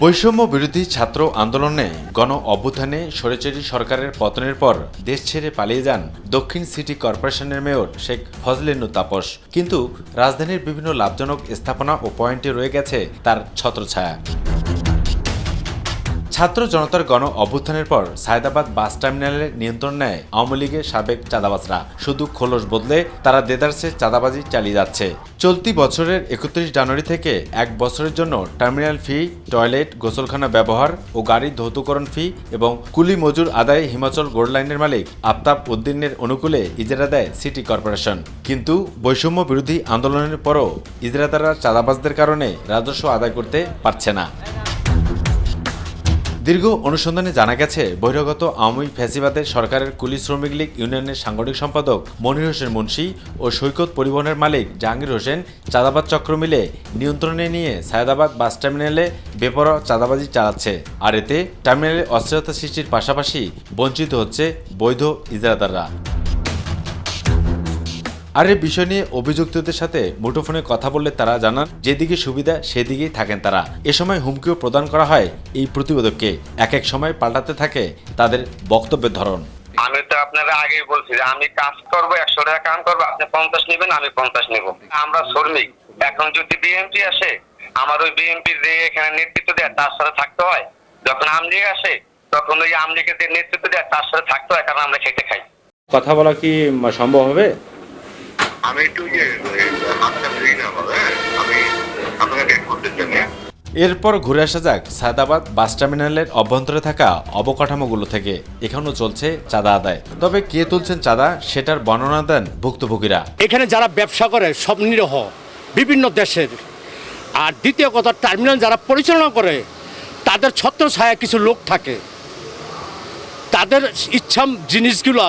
বৈষম্য বিরোধী ছাত্র আন্দোলনে গণ অভ্যুত্থানে স্বৈরাচারী সরকারের পতনের পর দেশ ছেড়ে পালিয়ে যান দক্ষিণ সিটি কর্পোরেশনের মেয়র শেখ ফজলেনুর তাপস। কিন্তু রাজধানীর বিভিন্ন লাভজনক স্থাপনা ও পয়েন্টে রয়ে গেছে তার ছত্রছায়া। ছাত্র জনতার গণ অভ্যুত্থানের পর সায়দাবাদ বাস টার্মিনালের নিয়ন্ত্রণ নেয় আওয়ামী লীগের সাবেক চাঁদাবাজরা। শুধু খোলস বদলে তারা দেদারসে চাঁদাবাজি চালিয়ে যাচ্ছে। চলতি বছরের 31 জানুয়ারি থেকে 1 বছরের জন্য টার্মিনাল ফি, টয়লেট, গোসলখানা ব্যবহার ও গাড়ির ধৌতকরণ ফি এবং কুলি মজুর আদায়ে হিমাচল গোল্ড লাইনের মালিক আফতাব উদ্দিনের অনুকূলে ইজারা দেয় সিটি কর্পোরেশন। কিন্তু বৈষম্য বিরোধী আন্দোলনের পরও ইজারাদাররা চাঁদাবাজদের কারণে রাজস্ব আদায় করতে পারছে না। দীর্ঘ অনুসন্ধানে জানা গেছে, বহিরাগত আওয়ামী ফ্যাসিবাদের সরকারের কুলি শ্রমিক লীগ ইউনিয়নের সাংগঠনিক সম্পাদক মনির হোসেন মুন্সি ও সৈকত পরিবহনের মালিক জাহাঙ্গীর হোসেন চাঁদাবাজ চক্র মিলে নিয়ন্ত্রণে নিয়ে সায়দাবাদ বাস টার্মিনালে বেপরোয়া চাঁদাবাজি চালাচ্ছে। আর এতে টার্মিনালে অস্থিরতা সৃষ্টির পাশাপাশি বঞ্চিত হচ্ছে বৈধ ইজারাদাররা। আর এই বিষয় নিয়ে অভিযুক্তদের সাথে মুঠোফোনে কথা বললে তারা জানান, যেদিকে সুবিধা সেদিকেই থাকেন তারা। এ সময় হুমকিও প্রদান করা হয় এই প্রতিবেদককে। এক সময় পাল্টাতে থাকে তাদের বক্তব্যের ধরন। আমি তো আপনারা আগে বলছি যে আমি কাজ করবো, 100 টাকা কাম করবো, আপনি 50 নেবেন, আমি 50 নেব। আমরা শ্রমিক। এখন যদি বিএনপি আসে, আমার ওই বিএনপি যে এখানে নেতৃত্ব দেয় তার সাথে থাকতে হয়। যখন আমলিগ আসে তখন ওই আমলিগের যে নেতৃত্ব দেয় তার সাথে থাকতে হয়, কারণ আমরা খেতে খাই। কথা বলা কি সম্ভব হবে? আমি একটু হাতটা ফ্রি না হবে, আমি আপনাকে ডেট করতে চাই। এরপর ঘুরে আসা যাক সায়দাবাদ বাস টার্মিনালের অভ্যন্তরে থাকা অবকাঠামোগুলো থেকে। এখনও চলছে চাঁদা আদায়। তবে কে তুলছেন চাঁদা সেটার বর্ণনা দেন ভুক্তভোগীরা। এখানে যারা ব্যবসা করে সব নিরহ, বিভিন্ন দেশের। আর দ্বিতীয় কথা, টার্মিনাল যারা পরিচালনা করে তাদের ছত্রছায়া কিছু লোক থাকে। তাদের ইচ্ছা জিনিসগুলো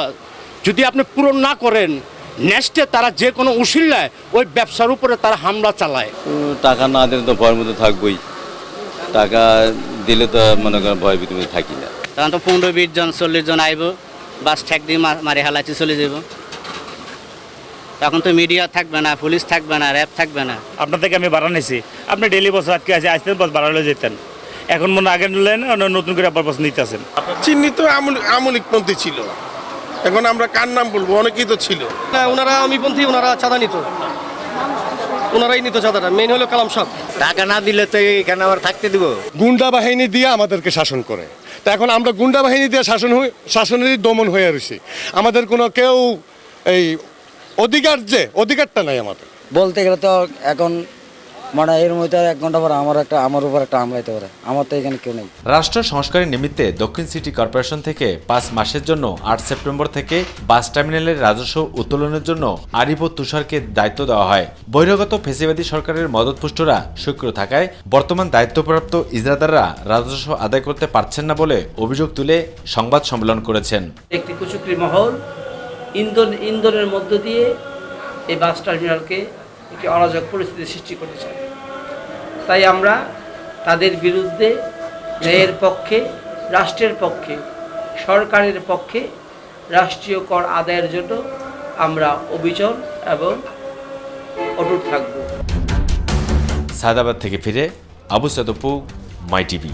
যদি আপনি পূরণ না করেন, নেক্সটে তারা যে কোনো উশিলায় ওই ব্যবসার উপরে তারা হামলা চালায়। টাকা না দিলে তো ভয়ের মধ্যে থাকবোই। টাকা দিলে তো মনে করেন ভয় ভিতরে থাকি না। তখন তো 15-20 জন 40 জন আইব, বাস ঠেক দিয়ে মারি হালাচি চলে যাব। তখন তো মিডিয়া থাকবে না, পুলিশ থাকবে না, র্যাব থাকবে না। আপনার থেকে আমি ভাড়া নিয়েছি, আপনি ডেলি বছর আজকে আসতেন, বস ভাড়া হয়ে যেতেন। এখন মনে আগে নিলেন, নতুন করে আবার বস নিতে আসেন। চিহ্নিত আমলিকপন্থী ছিল। এখন আমরা কার নাম বলবো, অনেকেই তো ছিল। ওনারা আমিপন্থী, ওনারা চাঁদা নিত, ওনারাই নিত চাঁদাটা। মেইন হলো কালাম সাহেব। টাকা না দিলে তো এখানে আবার থাকতে দিব। গুন্ডা বাহিনী দিয়ে আমাদেরকে শাসন করে। তা এখন আমরা গুন্ডা বাহিনী দিয়ে শাসনেরই দমন হয়ে রয়েছি। আমাদের কোনো কেউ এই অধিকারটা নাই আমাদের। বলতে গেলে তো এখন মানে এর মধ্যে 1 ঘন্টা পর আমার উপর একটা হামলাইতে পারে। আমার তো এখানে কেউ নেই। রাষ্ট্র সংস্কারের নিমিত্তে দক্ষিণ সিটি কর্পোরেশন থেকে 5 মাসের জন্য 8 সেপ্টেম্বর থেকে বাস টার্মিনালের রাজস্ব উত্তোলনের জন্য আরিফ ও তুষারকে দায়িত্ব দেওয়া হয়। বহিরাগত ফ্যাসিবাদী সরকারের মদতপুষ্টরা সক্রিয় থাকায় বর্তমান দায়িত্বপ্রাপ্ত ইজারাদাররা রাজস্ব আদায় করতে পারছেন না বলে অভিযোগ তুলে সংবাদ সম্মেলন করেছেন। একটি কুচক্রী মহল ইন্ধনের মধ্য দিয়ে এই বাস টার্মিনালকে একটি অরাজক পরিস্থিতি সৃষ্টি করতে চায়। তাই আমরা তাদের বিরুদ্ধে ন্যায়ের পক্ষে, রাষ্ট্রের পক্ষে, সরকারের পক্ষে রাষ্ট্রীয় কর আদায়ের জন্য আমরা অবিচল এবং অটুট থাকব। সায়দাবাদ থেকে ফিরে আবু সাদপু, মাই টিভি।